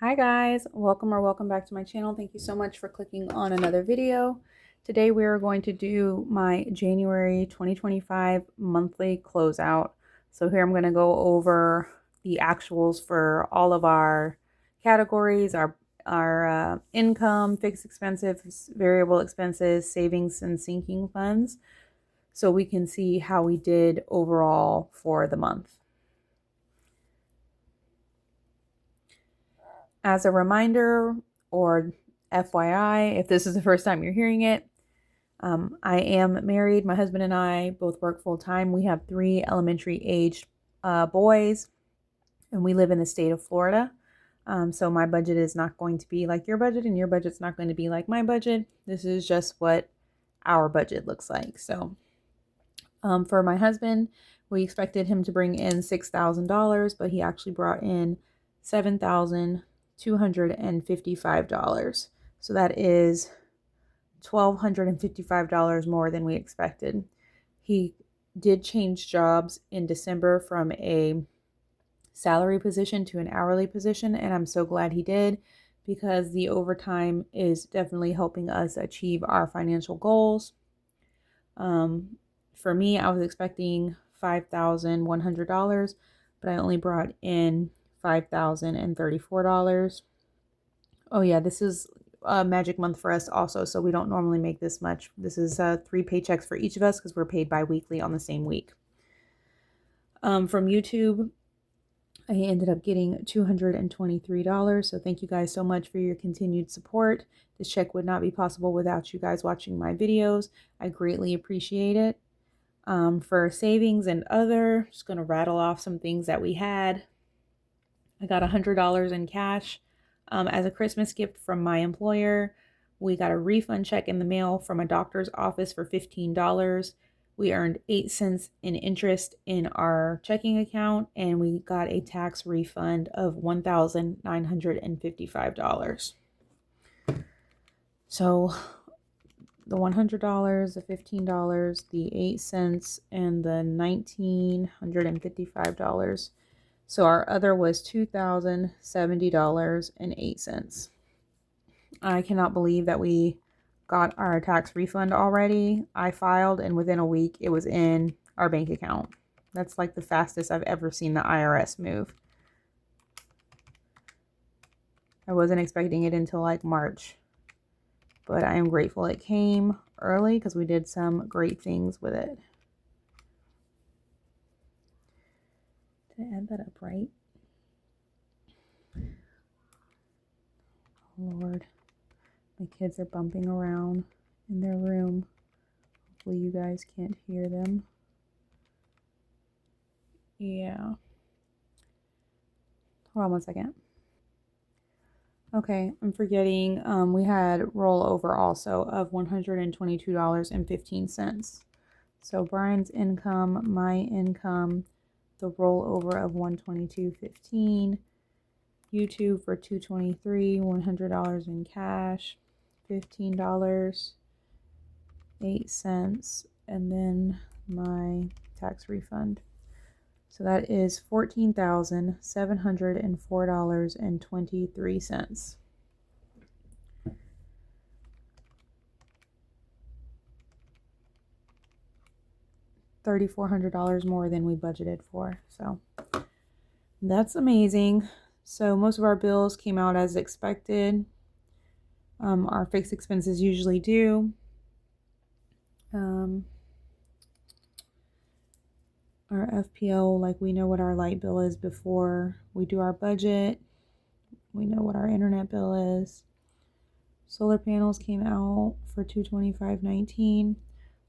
Hi guys, welcome back to my channel. Thank you so much for clicking on another video. Today we are going to do my January 2025 monthly closeout. So here I'm going to go over the actuals for all of our categories, our income, fixed expenses, variable expenses, savings and sinking funds, so we can see how we did overall for the month. As a reminder, or FYI, if this is the first time you're hearing it, I am married. My husband and I both work full time. We have 3 elementary aged boys, and we live in the state of Florida. So my budget is not going to be like your budget, and your budget's not going to be like my budget. This is just what our budget looks like. So for my husband, we expected him to bring in $6,000, but he actually brought in $7,255. So that is $1,255 more than we expected. He did change jobs in December from a salary position to an hourly position, and I'm so glad he did, because the overtime is definitely helping us achieve our financial goals. For me, I was expecting $5,100, but I only brought in $5,034. Oh yeah, this is a magic month for us also, so we don't normally make this much. This is 3 paychecks for each of us because we're paid bi-weekly on the same week. From YouTube, I ended up getting $223, so thank you guys so much for your continued support. This check would not be possible without you guys watching my videos. I greatly appreciate it. For savings and other, just going to rattle off some things that we had. I got $100 in cash as a Christmas gift from my employer. We got a refund check in the mail from a doctor's office for $15. We earned 8 cents in interest in our checking account, and we got a tax refund of $1,955. So the $100, the $15, the 8 cents, and the $1,955. So our other was $2,070.08. I cannot believe that we got our tax refund already. I filed, and within a week it was in our bank account. That's like the fastest I've ever seen the IRS move. I wasn't expecting it until like March, but I am grateful it came early because we did some great things with it. Did I add that up right? Lord, my kids are bumping around in their room. Hopefully you guys can't hear them. Yeah. Hold on one second. Okay, I'm forgetting. We had rollover also of $122.15. So Brian's income, my income, the rollover of $122.15, YouTube for $223, $100 in cash, $15, 8 cents, and then my tax refund. So that is $14,704.23. $3,400 more than we budgeted for. So that's amazing. So most of our bills came out as expected. Our fixed expenses usually do. Our FPO, like we know what our light bill is before we do our budget. We know what our internet bill is. Solar panels came out for $225.19.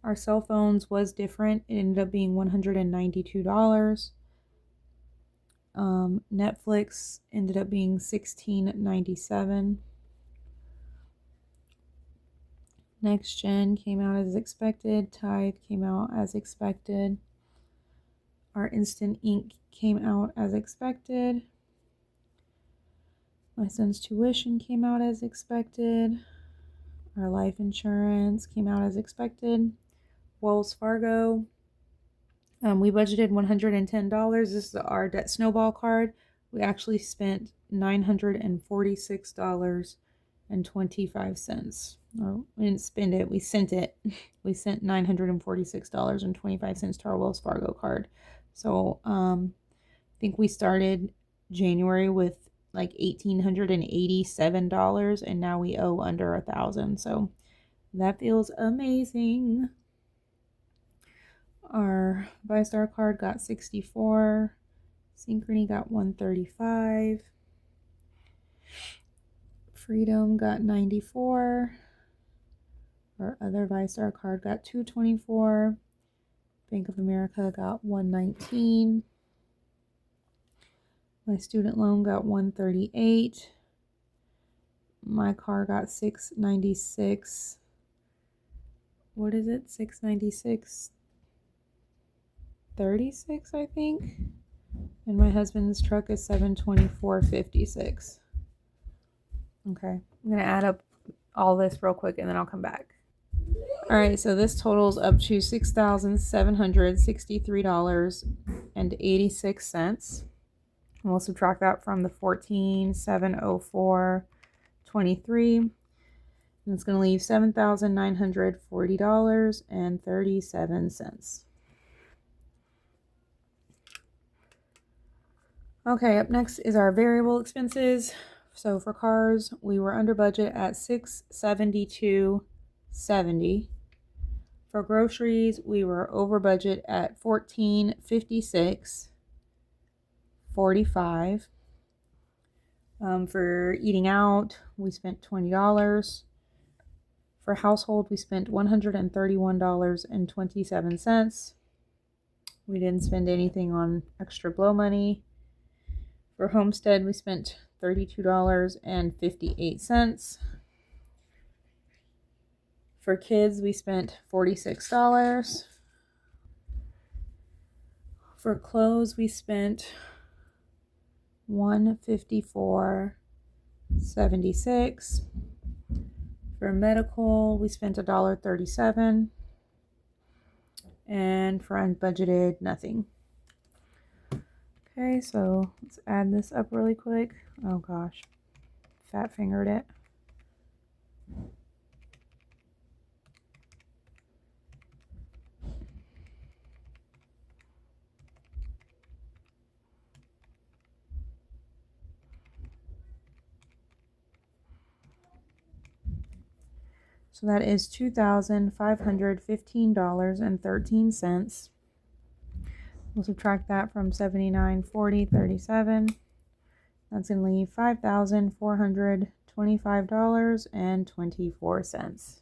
Our cell phones was different. It ended up being $192. Netflix ended up being $16.97. Next Gen came out as expected. Tithe came out as expected. Our Instant Ink came out as expected. My son's tuition came out as expected. Our life insurance came out as expected. Wells Fargo, we budgeted $110. This is our debt snowball card. we actually spent $946.25. Or we didn't spend it, we sent it. We sent $946.25 to our Wells Fargo card. So I think we started January with like $1,887, and now we owe under $1,000. So that feels amazing. Our ViStar card got 64. Synchrony got 135. Freedom got 94. Our other ViStar card got 224. Bank of America got 119. My student loan got 138. My car got 696. What is it? 696. 36, I think. And my husband's truck is 724.56. Okay, I'm gonna add up all this real quick and then I'll come back. All right, so this totals up to $6,763.86. We'll subtract that from the $14,704.23. And it's going to leave $7,940.37. Okay, up next is our variable expenses. So for cars, we were under budget at $672.70. For groceries, we were over budget at $1456.45. For eating out, we spent $20. For household, we spent $131.27. We didn't spend anything on extra blow money. For homestead, we spent $32.58. For kids, we spent $46. For clothes, we spent $154.76. For medical, we spent $1.37. And for unbudgeted, nothing. Okay, so let's add this up really quick. Oh gosh, fat fingered it. So that is $2,515.13. We'll subtract that from $79.40.37. That's going to leave $5,425.24.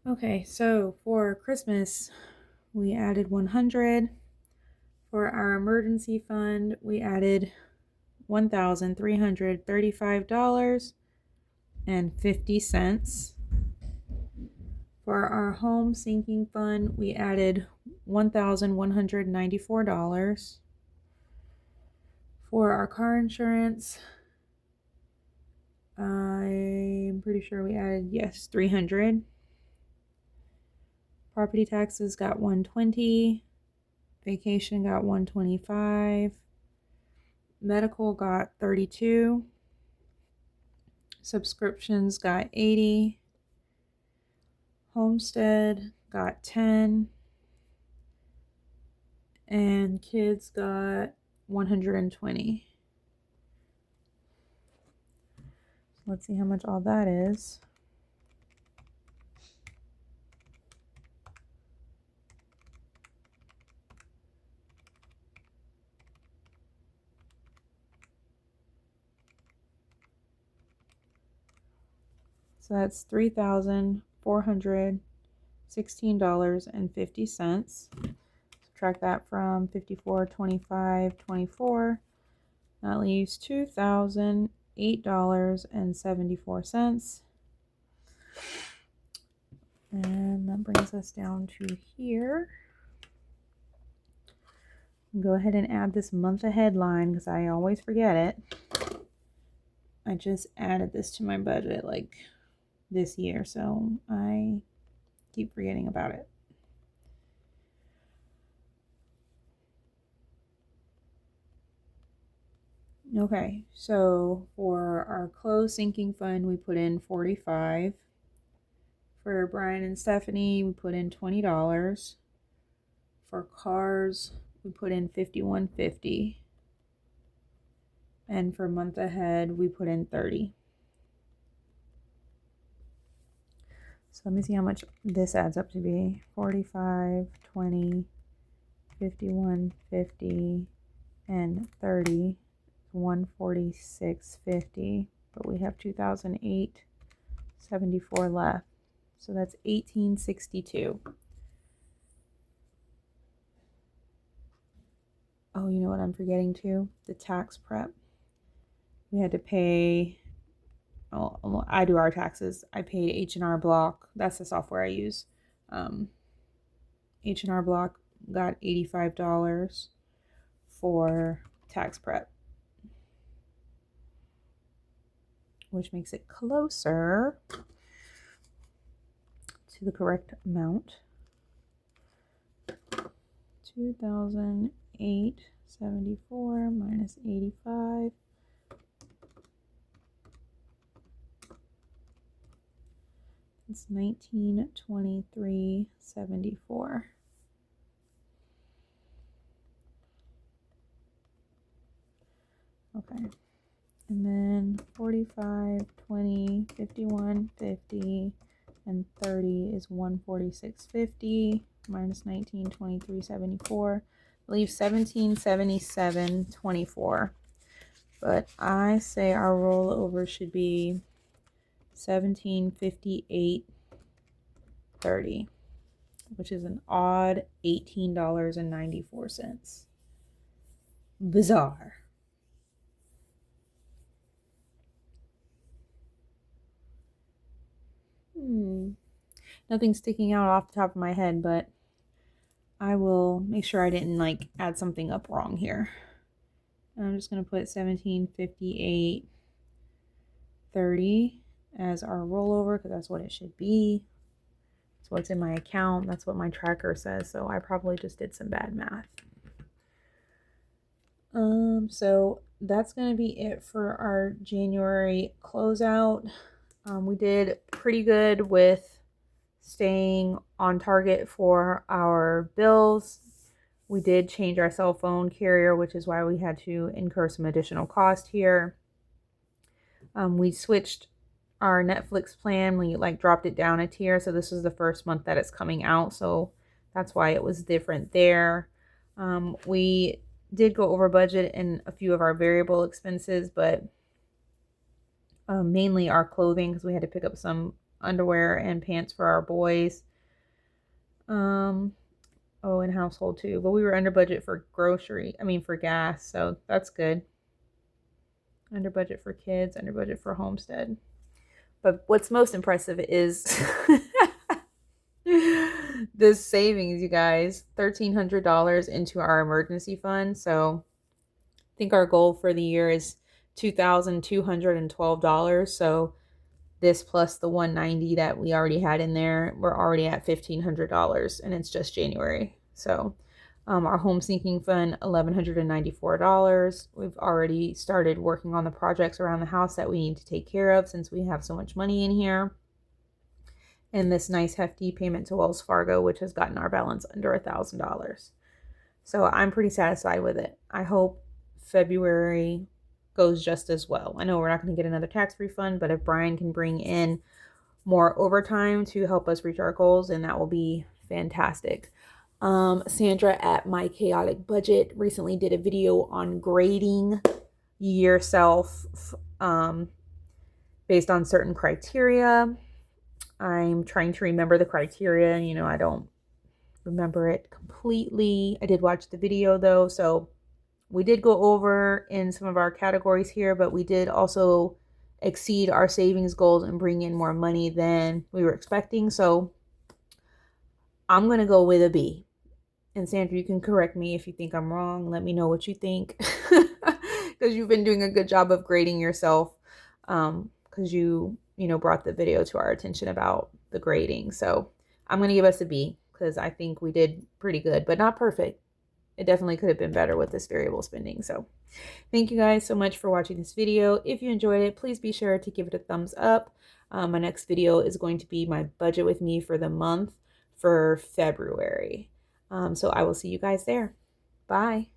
Okay, so for Christmas, we added 100. For our emergency fund, we added $1,335.50. For our home sinking fund, we added $1,194. For our car insurance, I'm pretty sure we added, yes, $300. Property taxes got $120. Vacation got $125. Medical got $32. Subscriptions got $80. Homestead got $10. And kids got $120. Let's see how much all that is. So that's $3,416.50. Subtract that from $54.25.24. That leaves $2,008.74. And that brings us down to here. Go ahead and add this month ahead line because I always forget it. I just added this to my budget like this year, so I keep forgetting about it. Okay, so for our clothes sinking fund, we put in $45. For Brian and Stephanie, we put in $20. For cars, we put in $51.50. And for month ahead, we put in $30. So let me see how much this adds up to be. 45, 20, 51.50, and 30. 146.50. But we have 2008.74 left. So that's 1862. Oh, you know what I'm forgetting too? The tax prep. We had to pay. Oh, I do our taxes. I paid H&R Block. That's the software I use. H&R Block got $85 for tax prep, which makes it closer to the correct amount. 2008.74 minus 85. It's 1923.74. Okay. And then 45, 20, 51.50, and 30 is 146.50 minus 1923.74. Leaves 1777.24. But I say our rollover should be 1758.30, which is an odd $18.94. Bizarre. Nothing sticking out off the top of my head, but I will make sure I didn't add something up wrong here. I'm just going to put 1758.30 as our rollover because that's what it should be. That's what's in my account. That's what my tracker says. So I probably just did some bad math. So that's going to be it for our January closeout. We did pretty good with staying on target for our bills. We did change our cell phone carrier, which is why we had to incur some additional cost here. We switched our Netflix plan. We dropped it down a tier. So this is the first month that it's coming out. So that's why it was different there. We did go over budget in a few of our variable expenses, but mainly our clothing because we had to pick up some underwear and pants for our boys. And household too. But we were under budget for for gas, so that's good. Under budget for kids, under budget for homestead. But what's most impressive is this savings, you guys. $1,300 into our emergency fund. So I think our goal for the year is $2,212. So this plus the $190 that we already had in there, we're already at $1,500, and it's just January. So our home sinking fund, $1,194. We've already started working on the projects around the house that we need to take care of since we have so much money in here. And this nice hefty payment to Wells Fargo, which has gotten our balance under $1,000. So I'm pretty satisfied with it. I hope February goes just as well. I know we're not going to get another tax refund, but if Brian can bring in more overtime to help us reach our goals, then that will be fantastic. Sandra at My Chaotic Budget recently did a video on grading yourself based on certain criteria. I'm trying to remember the criteria. I don't remember it completely. I did watch the video though, so we did go over in some of our categories here, but we did also exceed our savings goals and bring in more money than we were expecting. So I'm going to go with a B. And Sandra, you can correct me if you think I'm wrong. Let me know what you think because you've been doing a good job of grading yourself because you brought the video to our attention about the grading. So I'm going to give us a B because I think we did pretty good, but not perfect. It definitely could have been better with this variable spending. So thank you guys so much for watching this video. If you enjoyed it, please be sure to give it a thumbs up. My next video is going to be my budget with me for the month for February. So I will see you guys there. Bye.